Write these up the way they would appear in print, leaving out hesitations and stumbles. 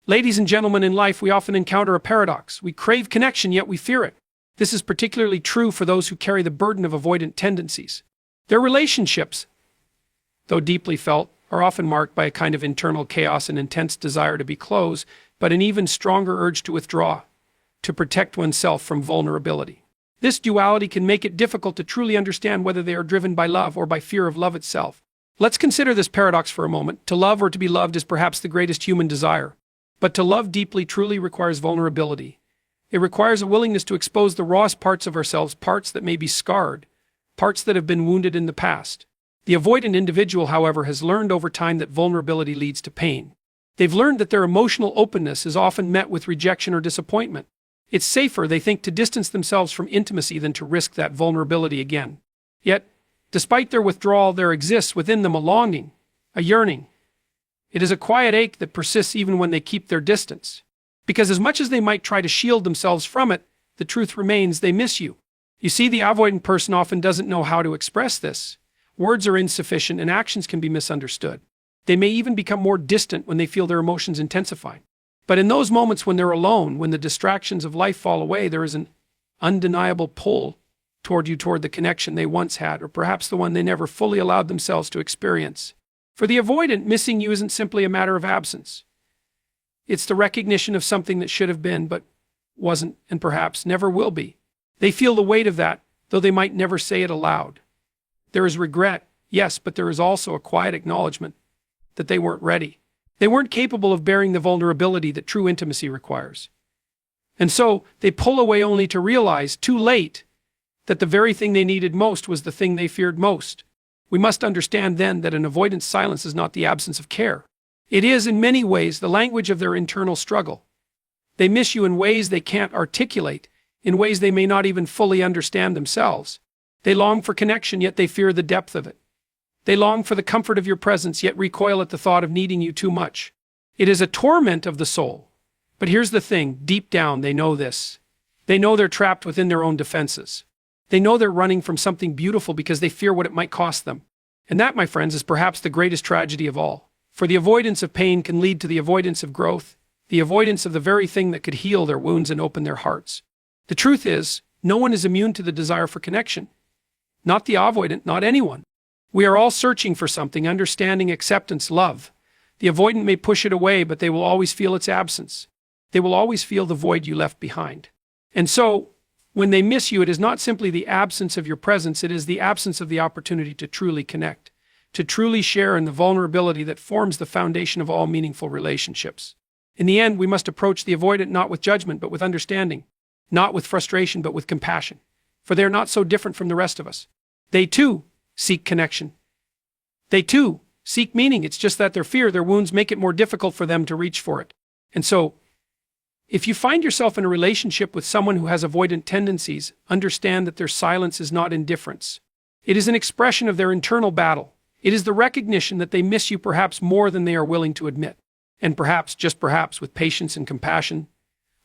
Ladies and gentlemen, in life we often encounter a paradox. We crave connection, yet we fear it. This is particularly true for those who carry the burden of avoidant tendencies. Their relationships, though deeply felt, are often marked by a kind of internal chaos and intense desire to be close, but an even stronger urge to withdraw, to protect oneself from vulnerability. This duality can make it difficult to truly understand whether they are driven by love or by fear of love itself. Let's consider this paradox for a moment. To love or to be loved is perhaps the greatest human desire. But to love deeply truly requires vulnerability. It requires a willingness to expose the rawest parts of ourselves, parts that may be scarred, parts that have been wounded in the past. The avoidant individual, however, has learned over time that vulnerability leads to pain. They've learned that their emotional openness is often met with rejection or disappointment. It's safer, they think, to distance themselves from intimacy than to risk that vulnerability again. Yet, despite their withdrawal, there exists within them a longing, a yearning. It is a quiet ache that persists even when they keep their distance. Because as much as they might try to shield themselves from it, the truth remains they miss you. You see, the avoidant person often doesn't know how to express this. Words are insufficient and actions can be misunderstood. They may even become more distant when they feel their emotions intensify. But in those moments when they're alone, when the distractions of life fall away, there is an undeniable pull toward the connection they once had, or perhaps the one they never fully allowed themselves to experience. For the avoidant, missing you isn't simply a matter of absence. It's the recognition of something that should have been, but wasn't, and perhaps never will be. They feel the weight of that, though they might never say it aloud. There is regret, yes, but there is also a quiet acknowledgement that they weren't ready. They weren't capable of bearing the vulnerability that true intimacy requires. And so, they pull away only to realize, too late, that the very thing they needed most was the thing they feared most. We must understand then that an avoidant silence is not the absence of care. It is, in many ways, the language of their internal struggle. They miss you in ways they can't articulate, in ways they may not even fully understand themselves. They long for connection, yet they fear the depth of it. They long for the comfort of your presence, yet recoil at the thought of needing you too much. It is a torment of the soul. But here's the thing, deep down they know this. They know they're trapped within their own defenses. They know they're running from something beautiful because they fear what it might cost them. And that, my friends, is perhaps the greatest tragedy of all. For the avoidance of pain can lead to the avoidance of growth, the avoidance of the very thing that could heal their wounds and open their hearts. The truth is, no one is immune to the desire for connection. Not the avoidant, not anyone. We are all searching for something, understanding, acceptance, love. The avoidant may push it away, but they will always feel its absence. They will always feel the void you left behind. And so, when they miss you, it is not simply the absence of your presence, it is the absence of the opportunity to truly connect, to truly share in the vulnerability that forms the foundation of all meaningful relationships. In the end, we must approach the avoidant not with judgment, but with understanding, not with frustration, but with compassion. For they are not so different from the rest of us. They too seek connection. They too seek meaning. It's just that their fear, their wounds make it more difficult for them to reach for it. And so, if you find yourself in a relationship with someone who has avoidant tendencies, understand that their silence is not indifference. It is an expression of their internal battle. It is the recognition that they miss you perhaps more than they are willing to admit. And perhaps, just perhaps, with patience and compassion,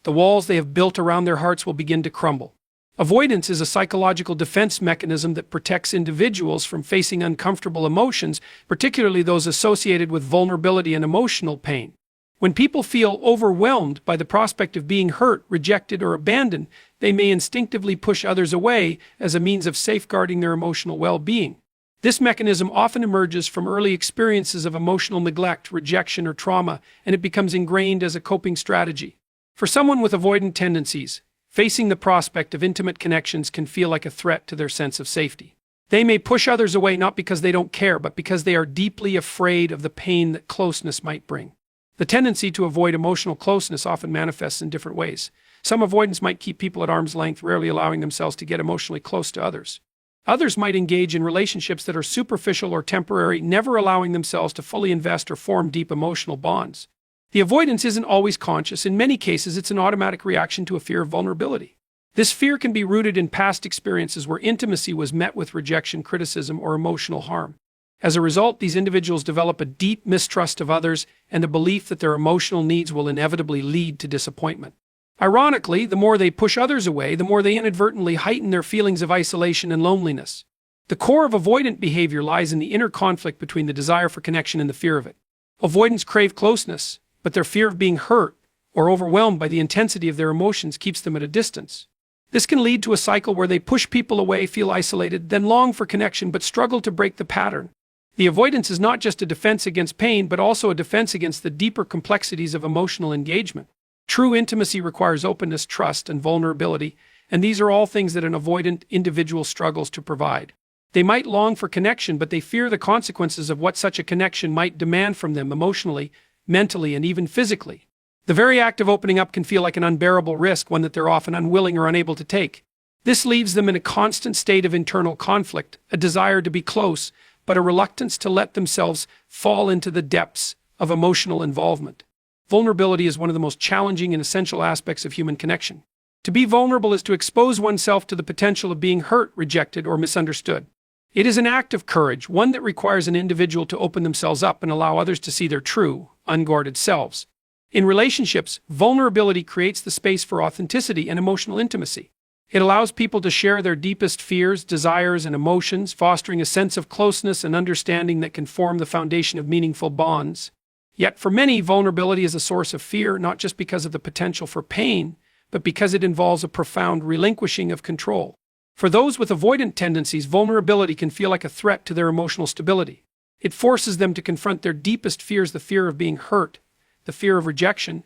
the walls they have built around their hearts will begin to crumble. Avoidance is a psychological defense mechanism that protects individuals from facing uncomfortable emotions, particularly those associated with vulnerability and emotional pain. When people feel overwhelmed by the prospect of being hurt, rejected, or abandoned, they may instinctively push others away as a means of safeguarding their emotional well-being. This mechanism often emerges from early experiences of emotional neglect, rejection, or trauma, and it becomes ingrained as a coping strategy. For someone with avoidant tendencies, facing the prospect of intimate connections can feel like a threat to their sense of safety. They may push others away not because they don't care, but because they are deeply afraid of the pain that closeness might bring. The tendency to avoid emotional closeness often manifests in different ways. Some avoidants might keep people at arm's length, rarely allowing themselves to get emotionally close to others. Others might engage in relationships that are superficial or temporary, never allowing themselves to fully invest or form deep emotional bonds. The avoidance isn't always conscious. In many cases, it's an automatic reaction to a fear of vulnerability. This fear can be rooted in past experiences where intimacy was met with rejection, criticism, or emotional harm. As a result, these individuals develop a deep mistrust of others and a belief that their emotional needs will inevitably lead to disappointment. Ironically, the more they push others away, the more they inadvertently heighten their feelings of isolation and loneliness. The core of avoidant behavior lies in the inner conflict between the desire for connection and the fear of it. Avoidants crave closeness, but their fear of being hurt or overwhelmed by the intensity of their emotions keeps them at a distance. This can lead to a cycle where they push people away, feel isolated, then long for connection but struggle to break the pattern. The avoidance is not just a defense against pain, but also a defense against the deeper complexities of emotional engagement. True intimacy requires openness, trust, and vulnerability, and these are all things that an avoidant individual struggles to provide. They might long for connection, but they fear the consequences of what such a connection might demand from them emotionally, mentally, and even physically. The very act of opening up can feel like an unbearable risk, one that they're often unwilling or unable to take. This leaves them in a constant state of internal conflict, a desire to be close, but a reluctance to let themselves fall into the depths of emotional involvement. Vulnerability is one of the most challenging and essential aspects of human connection. To be vulnerable is to expose oneself to the potential of being hurt, rejected, or misunderstood. It is an act of courage, one that requires an individual to open themselves up and allow others to see their true, unguarded selves. In relationships, vulnerability creates the space for authenticity and emotional intimacy. It allows people to share their deepest fears, desires, and emotions, fostering a sense of closeness and understanding that can form the foundation of meaningful bonds. Yet for many, vulnerability is a source of fear, not just because of the potential for pain, but because it involves a profound relinquishing of control. For those with avoidant tendencies, vulnerability can feel like a threat to their emotional stability. It forces them to confront their deepest fears, the fear of being hurt, the fear of rejection,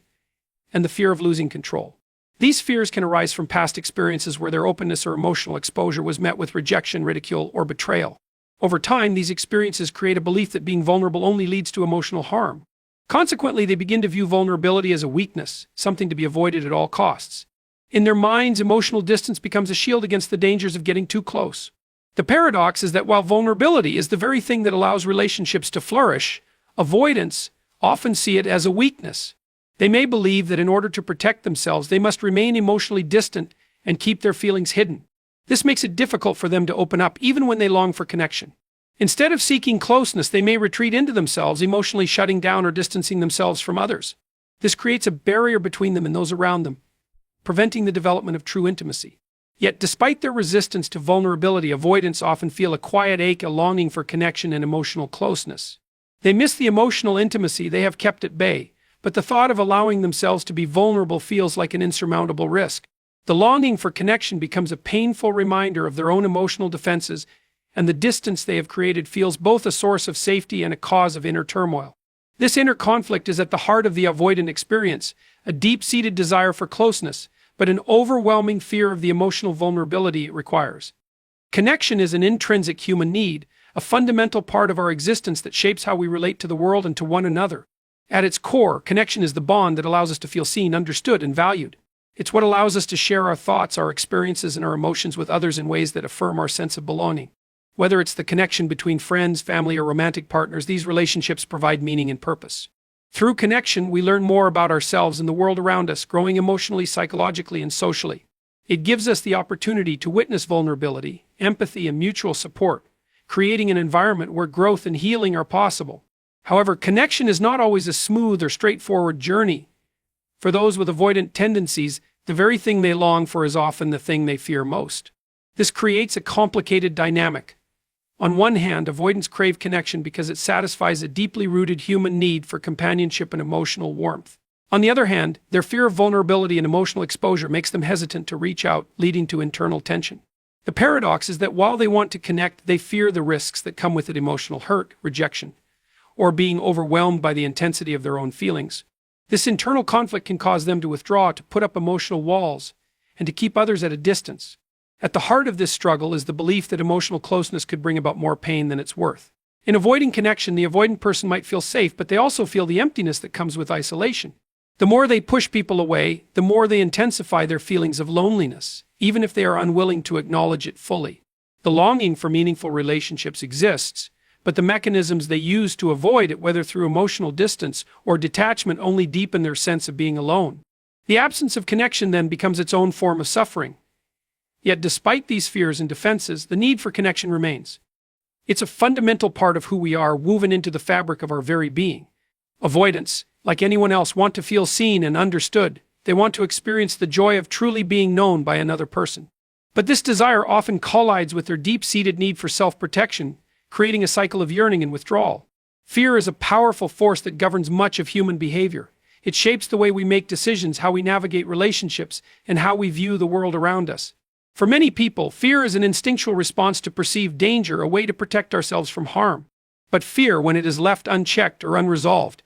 and the fear of losing control. These fears can arise from past experiences where their openness or emotional exposure was met with rejection, ridicule, or betrayal. Over time, these experiences create a belief that being vulnerable only leads to emotional harm. Consequently, they begin to view vulnerability as a weakness, something to be avoided at all costs. In their minds, emotional distance becomes a shield against the dangers of getting too close. The paradox is that while vulnerability is the very thing that allows relationships to flourish, avoidants often see it as a weakness. They may believe that in order to protect themselves, they must remain emotionally distant and keep their feelings hidden. This makes it difficult for them to open up even when they long for connection. Instead of seeking closeness, they may retreat into themselves, emotionally shutting down or distancing themselves from others. This creates a barrier between them and those around them, preventing the development of true intimacy. Yet, despite their resistance to vulnerability, avoidants often feel a quiet ache, a longing for connection and emotional closeness. They miss the emotional intimacy they have kept at bay, but the thought of allowing themselves to be vulnerable feels like an insurmountable risk. The longing for connection becomes a painful reminder of their own emotional defenses, and the distance they have created feels both a source of safety and a cause of inner turmoil. This inner conflict is at the heart of the avoidant experience, a deep-seated desire for closeness, but an overwhelming fear of the emotional vulnerability it requires. Connection is an intrinsic human need, a fundamental part of our existence that shapes how we relate to the world and to one another. At its core, connection is the bond that allows us to feel seen, understood, and valued. It's what allows us to share our thoughts, our experiences, and our emotions with others in ways that affirm our sense of belonging. Whether it's the connection between friends, family, or romantic partners, these relationships provide meaning and purpose. Through connection, we learn more about ourselves and the world around us, growing emotionally, psychologically, and socially. It gives us the opportunity to witness vulnerability, empathy, and mutual support, creating an environment where growth and healing are possible. However, connection is not always a smooth or straightforward journey. For those with avoidant tendencies, the very thing they long for is often the thing they fear most. This creates a complicated dynamic. On one hand, avoidants crave connection because it satisfies a deeply rooted human need for companionship and emotional warmth. On the other hand, their fear of vulnerability and emotional exposure makes them hesitant to reach out, leading to internal tension. The paradox is that while they want to connect, they fear the risks that come with it: emotional hurt, rejection, or being overwhelmed by the intensity of their own feelings. This internal conflict can cause them to withdraw, to put up emotional walls, and to keep others at a distance. At the heart of this struggle is the belief that emotional closeness could bring about more pain than it's worth. In avoiding connection, the avoidant person might feel safe, but they also feel the emptiness that comes with isolation. The more they push people away, the more they intensify their feelings of loneliness, even if they are unwilling to acknowledge it fully. The longing for meaningful relationships exists, but the mechanisms they use to avoid it, whether through emotional distance or detachment, only deepen their sense of being alone. The absence of connection then becomes its own form of suffering. Yet despite these fears and defenses, the need for connection remains. It's a fundamental part of who we are, woven into the fabric of our very being. Avoidants, like anyone else, want to feel seen and understood. They want to experience the joy of truly being known by another person. But this desire often collides with their deep-seated need for self-protection, creating a cycle of yearning and withdrawal. Fear is a powerful force that governs much of human behavior. It shapes the way we make decisions, how we navigate relationships, and how we view the world around us. For many people, fear is an instinctual response to perceived danger, a way to protect ourselves from harm. But fear, when it is left unchecked or unresolved,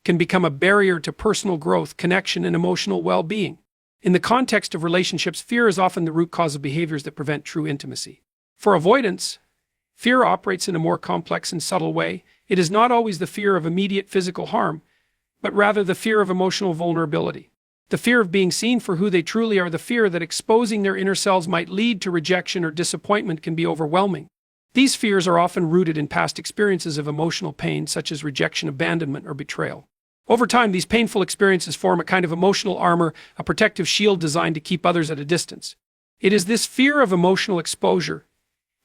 can become a barrier to personal growth, connection, and emotional well-being. In the context of relationships, fear is often the root cause of behaviors that prevent true intimacy. For avoidants, fear operates in a more complex and subtle way. It is not always the fear of immediate physical harm, but rather the fear of emotional vulnerability. The fear of being seen for who they truly are, the fear that exposing their inner selves might lead to rejection or disappointment can be overwhelming. These fears are often rooted in past experiences of emotional pain, such as rejection, abandonment, or betrayal. Over time, these painful experiences form a kind of emotional armor, a protective shield designed to keep others at a distance. It is this fear of emotional exposure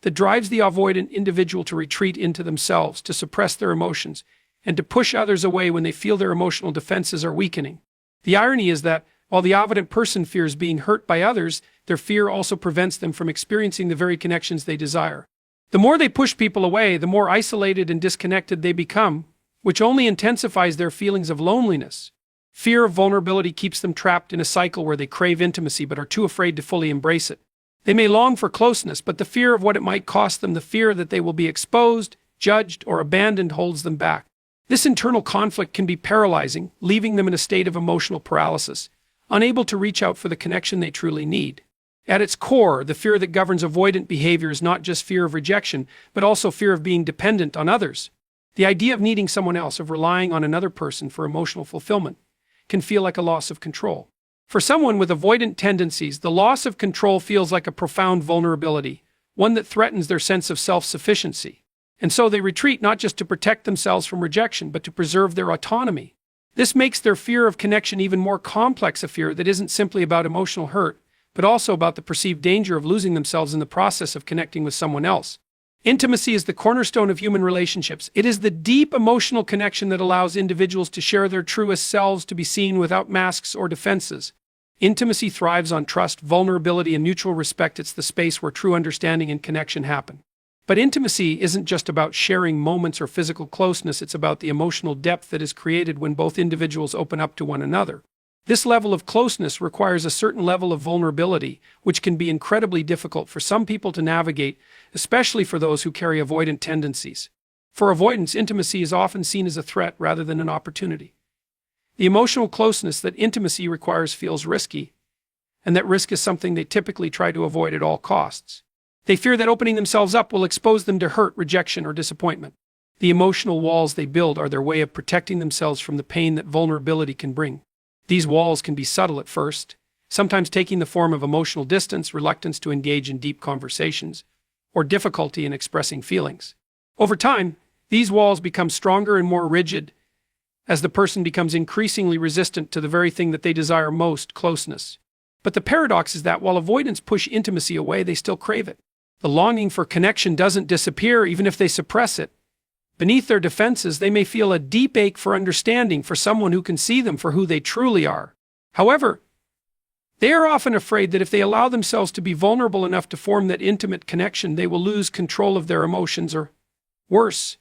that drives the avoidant individual to retreat into themselves, to suppress their emotions, and to push others away when they feel their emotional defenses are weakening. The irony is that, while the avoidant person fears being hurt by others, their fear also prevents them from experiencing the very connections they desire. The more they push people away, the more isolated and disconnected they become, which only intensifies their feelings of loneliness. Fear of vulnerability keeps them trapped in a cycle where they crave intimacy but are too afraid to fully embrace it. They may long for closeness, but the fear of what it might cost them, the fear that they will be exposed, judged, or abandoned holds them back. This internal conflict can be paralyzing, leaving them in a state of emotional paralysis, unable to reach out for the connection they truly need. At its core, the fear that governs avoidant behavior is not just fear of rejection, but also fear of being dependent on others. The idea of needing someone else, of relying on another person for emotional fulfillment, can feel like a loss of control. For someone with avoidant tendencies, the loss of control feels like a profound vulnerability, one that threatens their sense of self-sufficiency. And so they retreat not just to protect themselves from rejection, but to preserve their autonomy. This makes their fear of connection even more complex, a fear that isn't simply about emotional hurt, but also about the perceived danger of losing themselves in the process of connecting with someone else. Intimacy is the cornerstone of human relationships. It is the deep emotional connection that allows individuals to share their truest selves, to be seen without masks or defenses. Intimacy thrives on trust, vulnerability, and mutual respect. It's the space where true understanding and connection happen. But intimacy isn't just about sharing moments or physical closeness. It's about the emotional depth that is created when both individuals open up to one another. This level of closeness requires a certain level of vulnerability, which can be incredibly difficult for some people to navigate, especially for those who carry avoidant tendencies. For avoidants, intimacy is often seen as a threat rather than an opportunity. The emotional closeness that intimacy requires feels risky, and that risk is something they typically try to avoid at all costs. They fear that opening themselves up will expose them to hurt, rejection, or disappointment. The emotional walls they build are their way of protecting themselves from the pain that vulnerability can bring. These walls can be subtle at first, sometimes taking the form of emotional distance, reluctance to engage in deep conversations, or difficulty in expressing feelings. Over time, these walls become stronger and more rigid as the person becomes increasingly resistant to the very thing that they desire most, closeness. But the paradox is that while avoidants push intimacy away, they still crave it. The longing for connection doesn't disappear even if they suppress it. Beneath their defenses, they may feel a deep ache for understanding, for someone who can see them for who they truly are. However, they are often afraid that if they allow themselves to be vulnerable enough to form that intimate connection, they will lose control of their emotions or, worse,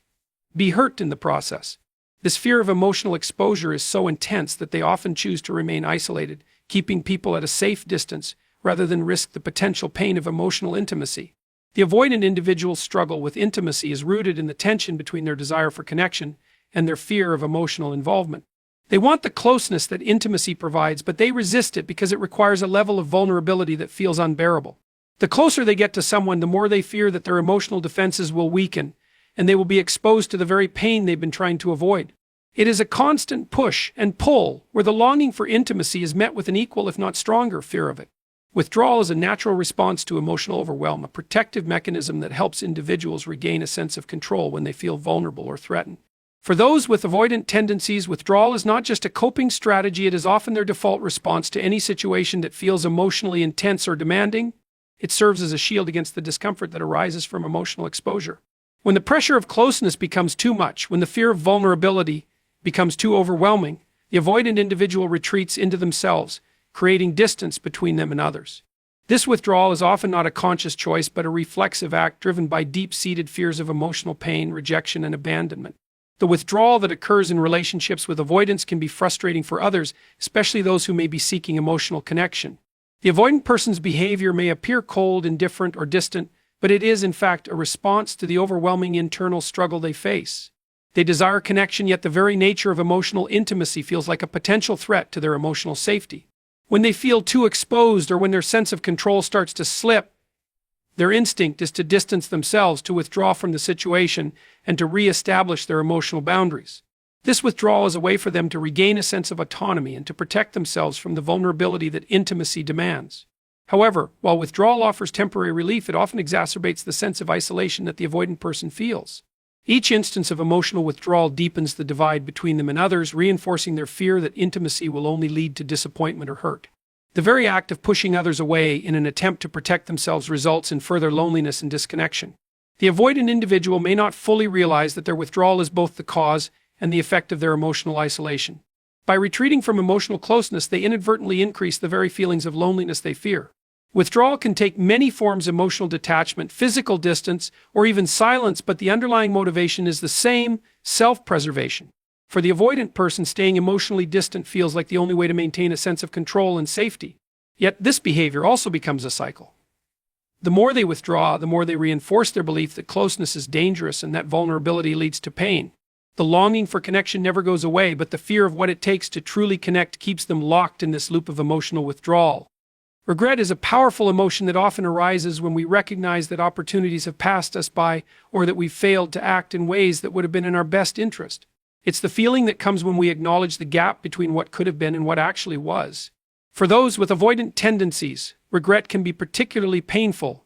be hurt in the process. This fear of emotional exposure is so intense that they often choose to remain isolated, keeping people at a safe distance rather than risk the potential pain of emotional intimacy. The avoidant individual's struggle with intimacy is rooted in the tension between their desire for connection and their fear of emotional involvement. They want the closeness that intimacy provides, but they resist it because it requires a level of vulnerability that feels unbearable. The closer they get to someone, the more they fear that their emotional defenses will weaken, and they will be exposed to the very pain they've been trying to avoid. It is a constant push and pull, where the longing for intimacy is met with an equal, if not stronger, fear of it. Withdrawal is a natural response to emotional overwhelm, a protective mechanism that helps individuals regain a sense of control when they feel vulnerable or threatened. For those with avoidant tendencies, withdrawal is not just a coping strategy, it is often their default response to any situation that feels emotionally intense or demanding. It serves as a shield against the discomfort that arises from emotional exposure. When the pressure of closeness becomes too much, when the fear of vulnerability becomes too overwhelming, the avoidant individual retreats into themselves, creating distance between them and others. This withdrawal is often not a conscious choice, but a reflexive act driven by deep-seated fears of emotional pain, rejection, and abandonment. The withdrawal that occurs in relationships with avoidance can be frustrating for others, especially those who may be seeking emotional connection. The avoidant person's behavior may appear cold, indifferent, or distant, but it is, in fact, a response to the overwhelming internal struggle they face. They desire connection, yet the very nature of emotional intimacy feels like a potential threat to their emotional safety. When they feel too exposed or when their sense of control starts to slip, their instinct is to distance themselves, to withdraw from the situation, and to re-establish their emotional boundaries. This withdrawal is a way for them to regain a sense of autonomy and to protect themselves from the vulnerability that intimacy demands. However, while withdrawal offers temporary relief, it often exacerbates the sense of isolation that the avoidant person feels. Each instance of emotional withdrawal deepens the divide between them and others, reinforcing their fear that intimacy will only lead to disappointment or hurt. The very act of pushing others away in an attempt to protect themselves results in further loneliness and disconnection. The avoidant individual may not fully realize that their withdrawal is both the cause and the effect of their emotional isolation. By retreating from emotional closeness, they inadvertently increase the very feelings of loneliness they fear. Withdrawal can take many forms: emotional detachment, physical distance, or even silence, but the underlying motivation is the same: self-preservation. For the avoidant person, staying emotionally distant feels like the only way to maintain a sense of control and safety. Yet this behavior also becomes a cycle. The more they withdraw, the more they reinforce their belief that closeness is dangerous and that vulnerability leads to pain. The longing for connection never goes away, but the fear of what it takes to truly connect keeps them locked in this loop of emotional withdrawal. Regret is a powerful emotion that often arises when we recognize that opportunities have passed us by or that we failed to act in ways that would have been in our best interest. It's the feeling that comes when we acknowledge the gap between what could have been and what actually was. For those with avoidant tendencies, regret can be particularly painful,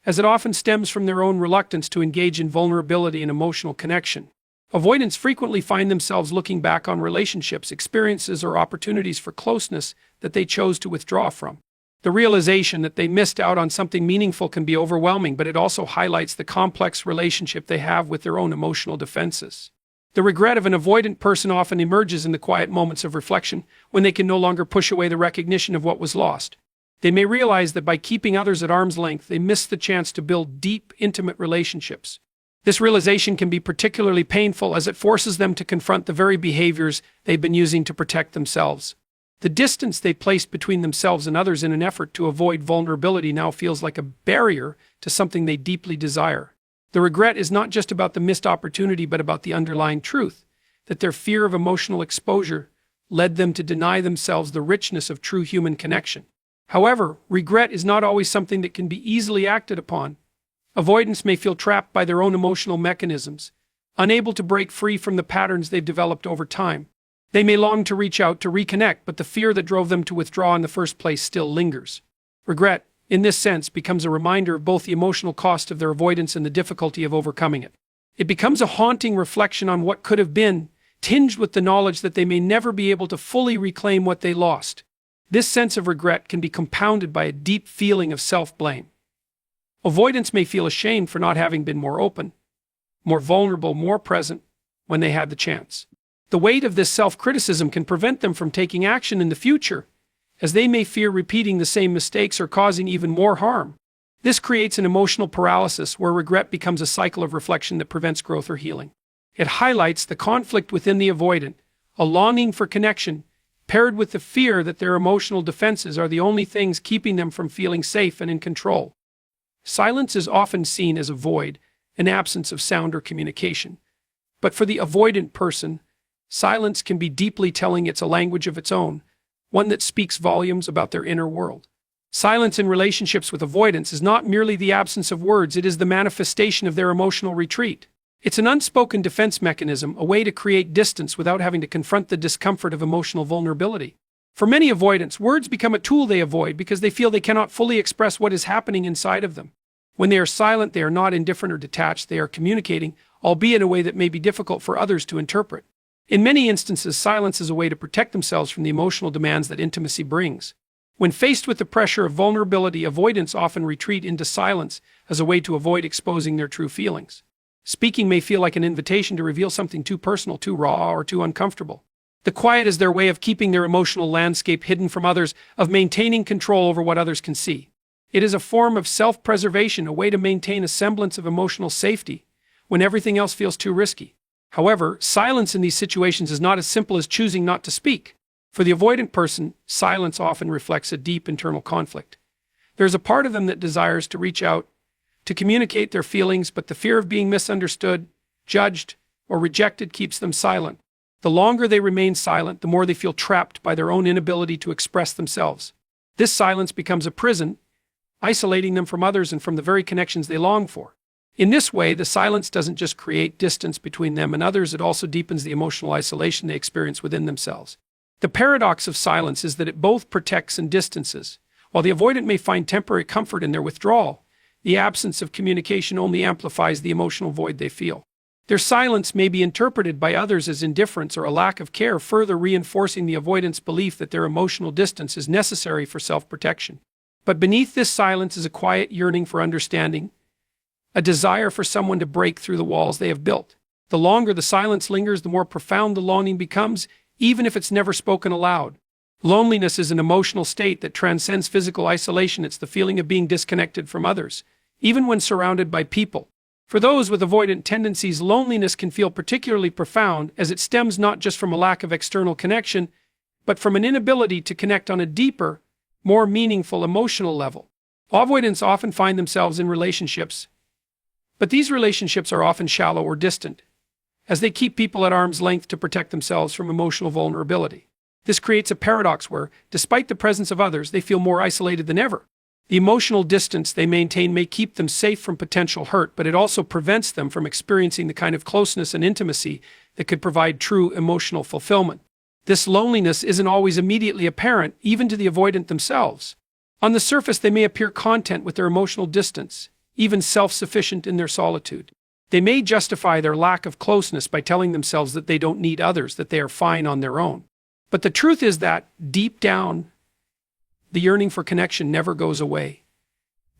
as it often stems from their own reluctance to engage in vulnerability and emotional connection. Avoidants frequently find themselves looking back on relationships, experiences, or opportunities for closeness that they chose to withdraw from. The realization that they missed out on something meaningful can be overwhelming, but it also highlights the complex relationship they have with their own emotional defenses. The regret of an avoidant person often emerges in the quiet moments of reflection, when they can no longer push away the recognition of what was lost. They may realize that by keeping others at arm's length, they miss the chance to build deep, intimate relationships. This realization can be particularly painful, as it forces them to confront the very behaviors they've been using to protect themselves. The distance they placed between themselves and others in an effort to avoid vulnerability now feels like a barrier to something they deeply desire. The regret is not just about the missed opportunity, but about the underlying truth that their fear of emotional exposure led them to deny themselves the richness of true human connection. However, regret is not always something that can be easily acted upon. Avoidants may feel trapped by their own emotional mechanisms, unable to break free from the patterns they've developed over time. They may long to reach out to reconnect, but the fear that drove them to withdraw in the first place still lingers. Regret, in this sense, becomes a reminder of both the emotional cost of their avoidance and the difficulty of overcoming it. It becomes a haunting reflection on what could have been, tinged with the knowledge that they may never be able to fully reclaim what they lost. This sense of regret can be compounded by a deep feeling of self-blame. Avoidants may feel ashamed for not having been more open, more vulnerable, more present when they had the chance. The weight of this self-criticism can prevent them from taking action in the future, as they may fear repeating the same mistakes or causing even more harm. This creates an emotional paralysis where regret becomes a cycle of reflection that prevents growth or healing. It highlights the conflict within the avoidant, a longing for connection, paired with the fear that their emotional defenses are the only things keeping them from feeling safe and in control. Silence is often seen as a void, an absence of sound or communication. But for the avoidant person, silence can be deeply telling. It's a language of its own, one that speaks volumes about their inner world. Silence in relationships with avoidance is not merely the absence of words, it is the manifestation of their emotional retreat. It's an unspoken defense mechanism, a way to create distance without having to confront the discomfort of emotional vulnerability. For many avoidants, words become a tool they avoid because they feel they cannot fully express what is happening inside of them. When they are silent, they are not indifferent or detached, they are communicating, albeit in a way that may be difficult for others to interpret. In many instances, silence is a way to protect themselves from the emotional demands that intimacy brings. When faced with the pressure of vulnerability, avoidants often retreat into silence as a way to avoid exposing their true feelings. Speaking may feel like an invitation to reveal something too personal, too raw, or too uncomfortable. The quiet is their way of keeping their emotional landscape hidden from others, of maintaining control over what others can see. It is a form of self-preservation, a way to maintain a semblance of emotional safety when everything else feels too risky. However, silence in these situations is not as simple as choosing not to speak. For the avoidant person, silence often reflects a deep internal conflict. There's a part of them that desires to reach out, to communicate their feelings, but the fear of being misunderstood, judged, or rejected keeps them silent. The longer they remain silent, the more they feel trapped by their own inability to express themselves. This silence becomes a prison, isolating them from others and from the very connections they long for. In this way, the silence doesn't just create distance between them and others, it also deepens the emotional isolation they experience within themselves. The paradox of silence is that it both protects and distances. While the avoidant may find temporary comfort in their withdrawal, the absence of communication only amplifies the emotional void they feel. Their silence may be interpreted by others as indifference or a lack of care, further reinforcing the avoidant's belief that their emotional distance is necessary for self-protection. But beneath this silence is a quiet yearning for understanding, a desire for someone to break through the walls they have built. The longer the silence lingers, the more profound the longing becomes, even if it's never spoken aloud. Loneliness is an emotional state that transcends physical isolation. It's the feeling of being disconnected from others, even when surrounded by people. For those with avoidant tendencies, loneliness can feel particularly profound, as it stems not just from a lack of external connection, but from an inability to connect on a deeper, more meaningful emotional level. Avoidants often find themselves in relationships, but these relationships are often shallow or distant, as they keep people at arm's length to protect themselves from emotional vulnerability. This creates a paradox where, despite the presence of others, they feel more isolated than ever. The emotional distance they maintain may keep them safe from potential hurt, but it also prevents them from experiencing the kind of closeness and intimacy that could provide true emotional fulfillment. This loneliness isn't always immediately apparent, even to the avoidant themselves. On the surface, they may appear content with their emotional distance, even self-sufficient in their solitude. They may justify their lack of closeness by telling themselves that they don't need others, that they are fine on their own. But the truth is that, deep down, the yearning for connection never goes away.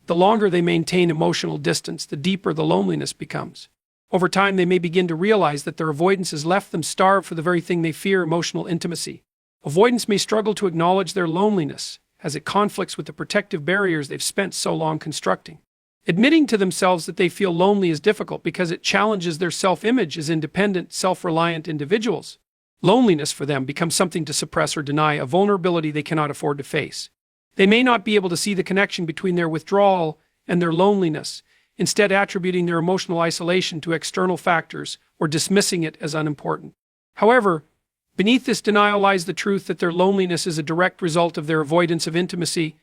The longer they maintain emotional distance, the deeper the loneliness becomes. Over time, they may begin to realize that their avoidance has left them starved for the very thing they fear: emotional intimacy. Avoidants may struggle to acknowledge their loneliness, as it conflicts with the protective barriers they've spent so long constructing. Admitting to themselves that they feel lonely is difficult because it challenges their self-image as independent, self-reliant individuals. Loneliness for them becomes something to suppress or deny, a vulnerability they cannot afford to face. They may not be able to see the connection between their withdrawal and their loneliness, instead attributing their emotional isolation to external factors or dismissing it as unimportant. However, beneath this denial lies the truth that their loneliness is a direct result of their avoidance of intimacy,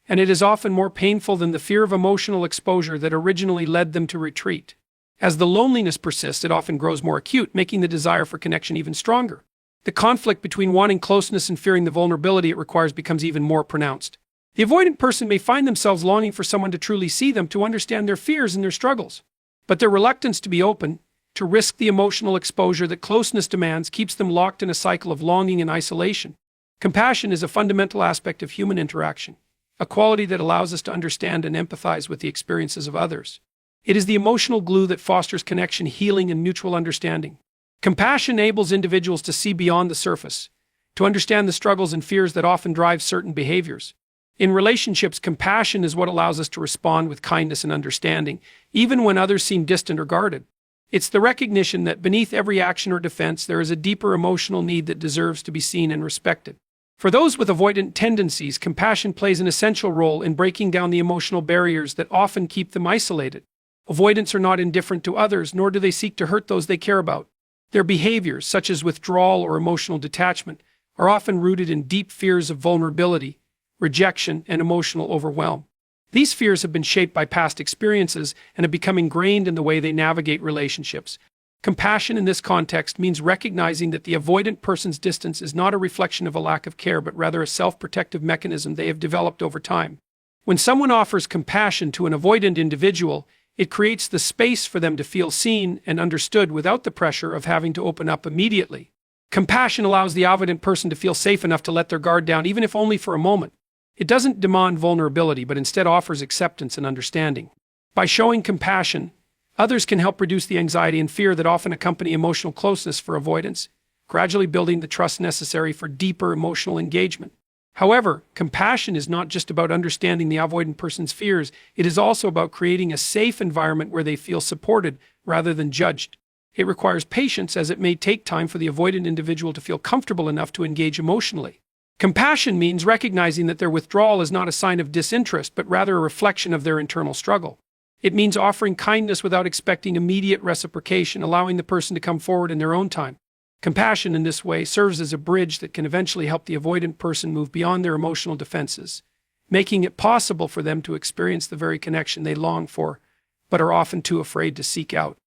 and it is often more painful than the fear of emotional exposure that originally led them to retreat. As the loneliness persists, it often grows more acute, making the desire for connection even stronger. The conflict between wanting closeness and fearing the vulnerability it requires becomes even more pronounced. The avoidant person may find themselves longing for someone to truly see them, to understand their fears and their struggles. But their reluctance to be open, to risk the emotional exposure that closeness demands, keeps them locked in a cycle of longing and isolation. Compassion is a fundamental aspect of human interaction, a quality that allows us to understand and empathize with the experiences of others. It is the emotional glue that fosters connection, healing, and mutual understanding. Compassion enables individuals to see beyond the surface, to understand the struggles and fears that often drive certain behaviors. In relationships, compassion is what allows us to respond with kindness and understanding, even when others seem distant or guarded. It's the recognition that beneath every action or defense, there is a deeper emotional need that deserves to be seen and respected. For those with avoidant tendencies, compassion plays an essential role in breaking down the emotional barriers that often keep them isolated. Avoidants are not indifferent to others, nor do they seek to hurt those they care about. Their behaviors, such as withdrawal or emotional detachment, are often rooted in deep fears of vulnerability, rejection, and emotional overwhelm. These fears have been shaped by past experiences and have become ingrained in the way they navigate relationships. Compassion in this context means recognizing that the avoidant person's distance is not a reflection of a lack of care, but rather a self-protective mechanism they have developed over time. When someone offers compassion to an avoidant individual, it creates the space for them to feel seen and understood without the pressure of having to open up immediately. Compassion allows the avoidant person to feel safe enough to let their guard down, even if only for a moment. It doesn't demand vulnerability, but instead offers acceptance and understanding. By showing compassion, others can help reduce the anxiety and fear that often accompany emotional closeness for avoidance, gradually building the trust necessary for deeper emotional engagement. However, compassion is not just about understanding the avoidant person's fears, it is also about creating a safe environment where they feel supported rather than judged. It requires patience, as it may take time for the avoidant individual to feel comfortable enough to engage emotionally. Compassion means recognizing that their withdrawal is not a sign of disinterest, but rather a reflection of their internal struggle. It means offering kindness without expecting immediate reciprocation, allowing the person to come forward in their own time. Compassion in this way serves as a bridge that can eventually help the avoidant person move beyond their emotional defenses, making it possible for them to experience the very connection they long for, but are often too afraid to seek out.